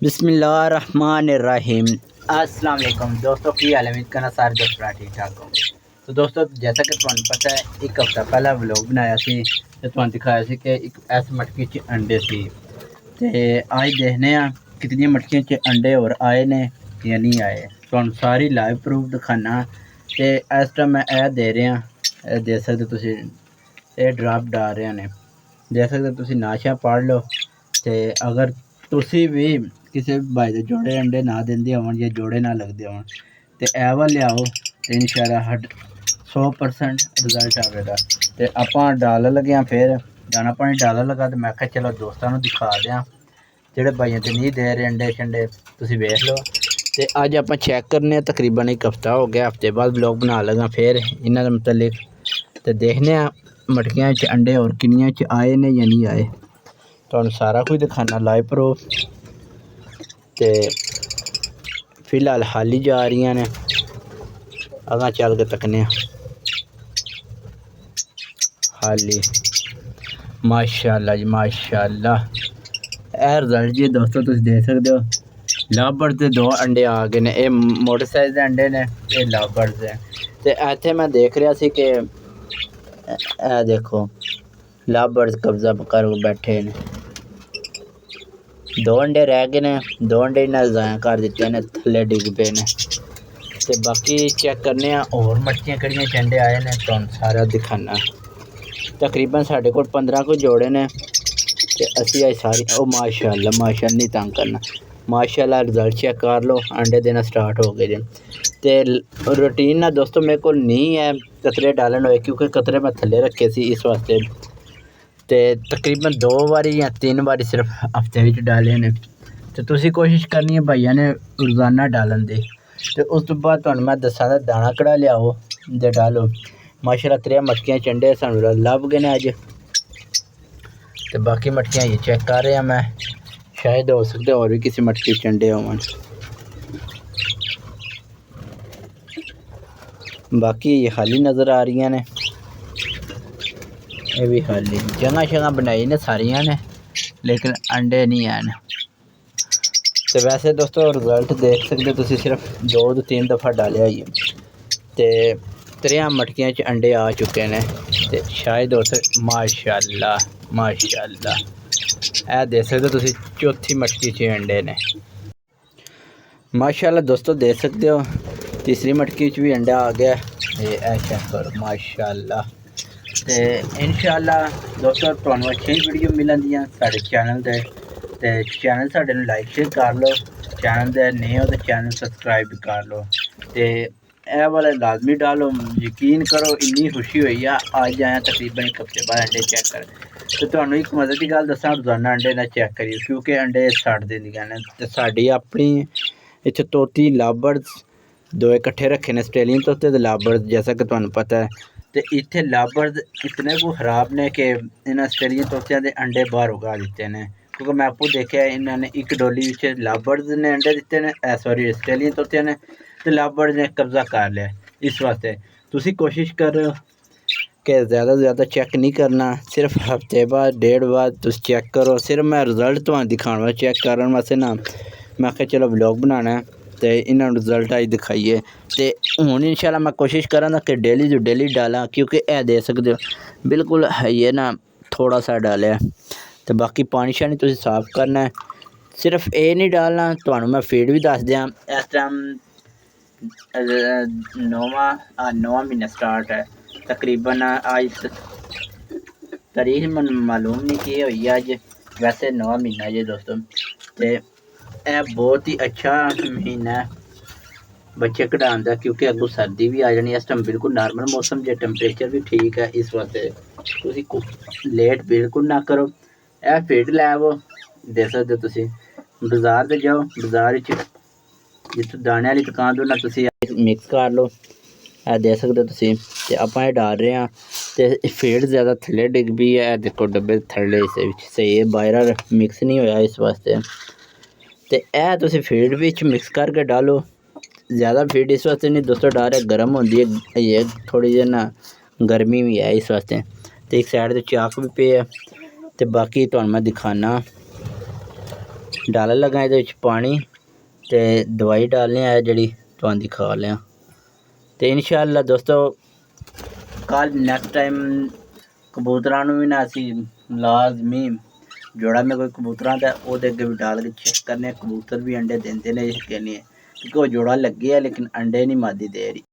बिस्मिल्लाहिर्रहमानिर्रहीम। अस्सलाम वालेकुम दोस्तों, की हाल है? उम्मीद करना सारे दोस्त ठीक ठाक हो। तो दोस्तों, जैसा कि तुहानू पता है, एक हफ्ता पहला व्लॉग बनाया सी ते तुहानू दिखाया सी कि एक इस मटकी च अंडे सी। ते आज देखने आ कितनी मटकियों च अंडे और आए ने या नहीं आए। तुहानू सारी लाइव प्रूफ दिखाना। ते इस टाइम मैं ए दे रहा, देख सकते तुसी, ये ड्राप डाल रहे ने, देख सकते तुसी, नाशा पढ़ लो। ते अगर तुसी भी किसी भाई दे जोड़े अंडे ना देंदे होवन या जोड़े ना लगदे होवन ते ए वाले लियाओ ते इंशाअल्लाह 100% रिजल्ट आवेगा। ते आपां डालन लगे हां, फिर दाना पानी डालन लगा ते मैं आख्या चलो दोस्तां नूं दिखा देआं जेह्ड़े भाइयां ते नहीं दे रहे अंडे शंडे, तुसी वेख लो। ते अज आपां चेक करने आं, तकरीबन एक हफ्ता हो गया, हफ्ते बाद ब्लॉग बना लगा फिर इन्हां दे मुतलिक। ते देखने आं मटकियां च अंडे और किन्नियां च आए ने या नहीं आए। तुहानू सारा कुछ दिखाना लाइव प्रूफ। ते फिलहाल हाली जा रही ने, अगां चल के तकने हाली। माशाअल्लाह जी माशाअल्लाह, ए रिजल्ट जी दोस्तों तुम देख सकते हो। लाबर्ड के 2 अंडे आ गए ने, ये मोटे साइज के अंडे ने, ये लाबर्ड के। ते इत्थे मैं देख रहा सी कि ए देखो लाबर्ड कब्जा कर बैठे ने। 2 अंडे रह गए ने, 2 अंडे इन्हें ज़ाया कर दिते ने, थल्ले डिग पे ने। ते बाकी चेक करने और मटकियां कड़ियां च अंडे आए ने, तुहानू सारा दिखाना। तकरीबन साढ़े कोल 15 को जोड़े ने ते असी अज सारी ओ माशाअल्लाह माशाअल्लाह, नहीं तंग करना, माशाअल्लाह रिजल्ट चेक कर लो, अंडे देना स्टार्ट हो गए। ते रूटीन ना दोस्तों मेरे को नहीं है कतरे डालन होए, क्योंकि कतरे मैं थल्ले रखे सी इस वास्ते। ते तकरीबन 2 बारी या 3 बारी सिर्फ हफ्ते विच डाले ने। ते तुसी कोशिश करनी है भाइया ने रोज़ाना डालन दी। ते उस तो बाद तुहानू मैं दस्सां दा दाना कड़ा लियाओ ते डालो। माशाअल्लाह 3 मटकियां च अंडे सानू लभ गए ने अज। ते बाकी मटकियां ये चेक कर रहा मैं, शायद हो सकते और भी किसी मटकी च अंडे होवन। बाकी ये खाली नज़र आ रही ने, ये भी खाली जगह शगह बनाई ने सारियां ने, लेकिन अंडे नहीं हैं। तो वैसे दोस्तों रिजल्ट देख सकते तुसी, सिर्फ 2 तो 3 दफ़ा डालिया ही ते 3 मटकियां च अंडे आ चुके ने। ते शायद हो सके माशाअल्लाह माशाअल्लाह, ए देख सकते तुसी, चौथी मटकी च अंडे ने। माशाअल्लाह दोस्तों देख सकते हो, तीसरी मटकी च भी अंडा आ गया। ये चेक करो माशाअल्लाह। ते इंशाअल्लाह दोस्तों तुहानू अच्छी वीडियो मिलदियां साडे चैनल ते। ते चैनल साडे नूं लाइक शेयर कर लो, चैनल दे नए हो तो चैनल सब्सक्राइब भी कर लो। ते ए वाला लाजमी डालो, यकीन करो इन्नी खुशी हुई है अज आया तकरीबन एक हफ्ते बाद अंडे चेक कर। तो तुहानू एक मजे की गल दसां, रोजाना अंडे ना चेक करियो, क्योंकि अंडे सड़ दिंदियां ने। ते साडी अपनी इत्थे तोती लाबर्ड्स 2 इकट्ठे रखे ने, आस्ट्रेलियन तोते ते लाबर्ड्स, जैसा कि तुहानू पता है। ते इत्थे लाबर्ड्स इतने को खराब ने कि इन आस्ट्रेलियन तोतियां दे अंडे बाहर उगा दिते ने, क्योंकि मैं आपको देखा इन्होंने एक डोली लाबर्ड्स ने अंडे दिते ने, सॉरी आस्ट्रेलियन तोतियां ने, तो लाबर्ड्स ने कब्जा कर लिया। इस वास्ते तुसी कोशिश करो कि ज़्यादा से ज़्यादा चेक नहीं करना, सिर्फ हफ्ते बाद 1.5 बाद तुम चेक करो। सिर्फ मैं रिजल्ट तुहानू दिखाना चेक करने वास्ते ना, मैं आख्या चलो व्लॉग बनाना है तो इन्होंने रिजल्ट अज दिखाइए। तो हुण इंशाअल्लाह मैं कोशिश करांगा कि डेली जो डेली डाला, क्योंकि यह दे सकते हो बिल्कुल ये ना थोड़ा सा डालिया। तो बाकी पानी शानी तुसीं साफ करना है, सिर्फ ये नहीं डालना। तुहानू मैं फीड भी दस दियां, इस टाइम 9वां महीना स्टार्ट है तकरीबन। अज तारीख मालूम नहीं की हुई है अज, वैसे 9वां महीना जी दोस्तों। तो यह बहुत ही अच्छा महीना है बच्चे कढ़ाने का, क्योंकि अगों सर्दी भी आ जानी। इस टाइम बिल्कुल नॉर्मल मौसम जो, टैंपरेचर भी ठीक है, इस वास्ते तुसीं लेट बिल्कुल ना करो। यह फीड लै आवो, दे सकते तुसीं बाजार ते जाओ, बाजार जित्थों दाने वाली दुकान तो ना तुसीं मिक्स कर लो, दे सकते तुसीं। ते आपां डाल रहे हैं ते फीड ज़्यादा थल्ले डिग भी है, देखो डब्बे थल्ले सही है, बाहर मिक्स नहीं होया इस वास्ते। ते ए तुसीं फीड विच मिक्स करके डालो। ज़्यादा फीड इस वास्ते नहीं दोस्तों डाल रहे, गर्म होंदी है ये थोड़ी जी ना, गर्मी भी है इस वास्ते। तो एक साइड ते चाक भी पे है। तो बाकी तुहानू मैं दिखाना डालन लगा ਇਹਦੇ ਵਿੱਚ ਪਾਣੀ ਤੇ ਦਵਾਈ ਡਾਲਨੇ ਆ ਜਿਹੜੀ ਤੁਹਾਨੂੰ ਦਿਖਾ ਲਿਆ ਤੇ ਇਨਸ਼ਾਅੱਲਾ ਦੋਸਤੋ ਕੱਲ ਨੈਕਸਟ ਟਾਈਮ ਕਬੂਤਰਾਂ ਨੂੰ ਵੀ ਨਾ ਅਸੀਂ ਲਾਜ਼ਮੀ जोड़ा में कोई कबूतरा का वो अगे भी डाल के चेक करने कबूतर भी अंडे देंगे ने कि नहीं क्योंकि वो जोड़ा लगे है लेकिन अंडे नहीं मादी दे रही।